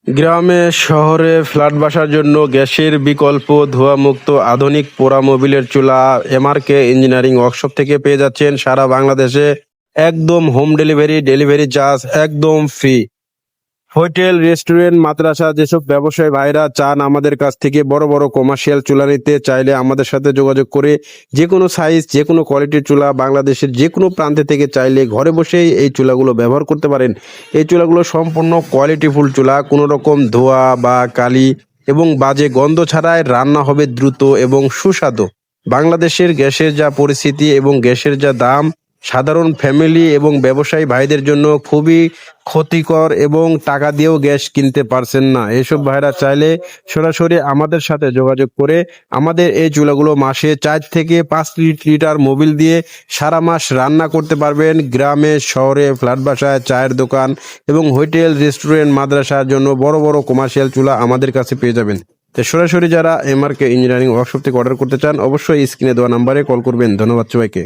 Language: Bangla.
গ্রামে শহরে ফ্ল্যাট বাসার জন্য গ্যাসের বিকল্প ধোঁয়ামুক্ত আধুনিক পোড়া মোবিলের চুলা এমআরকে ইঞ্জিনিয়ারিং ওয়ার্কশপ থেকে পেয়ে যাচ্ছেন সারা বাংলাদেশে। একদম হোম ডেলিভারি, ডেলিভারি চার্জ একদম ফ্রি। হোটেল, রেস্টুরেন্ট, মাদ্রাসা যেসব ব্যবসায়ী ভাইরা চান আমাদের কাছ থেকে বড় বড় কমার্শিয়াল চুলা নিতে, চাইলে আমাদের সাথে যোগাযোগ করে যে কোনো সাইজ, যে কোনো কোয়ালিটির চুলা বাংলাদেশের যে কোনো প্রান্তে থেকে চাইলে ঘরে বসেই এই চুলাগুলো ব্যবহার করতে পারেন। এই চুলাগুলো সম্পূর্ণ কোয়ালিটিফুল চুলা, কোনো রকম ধোঁয়া বা কালি এবং বাজে গন্ধ ছাড়াই রান্না হবে দ্রুত এবং সুস্বাদু। বাংলাদেশের গ্যাসের যা পরিস্থিতি এবং গ্যাসের যা দাম, সাধারণ ফ্যামিলি এবং ব্যবসায়ী ভাইদের জন্য খুবই ক্ষতিকর এবং টাকা দিয়েও গ্যাস কিনতে পারছেন না। এসব ভাইরা চাইলে সরাসরি আমাদের সাথে যোগাযোগ করে আমাদের এই চুলাগুলো মাসে 4 থেকে 5 লিটার মোবিল দিয়ে সারা মাস রান্না করতে পারবেন। গ্রামে, শহরে, ফ্ল্যাট বাসায়, চায়ের দোকান এবং হোটেল, রেস্টুরেন্ট, মাদ্রাসার জন্য বড় বড় কমার্শিয়াল চুলা আমাদের কাছে পেয়ে যাবেন। তো সরাসরি যারা এমআরকে ইঞ্জিনিয়ারিং ওয়ার্কশপ থেকে অর্ডার করতে চান অবশ্যই স্ক্রিনে দেওয়া নাম্বারে কল করবেন। ধন্যবাদ সবাইকে।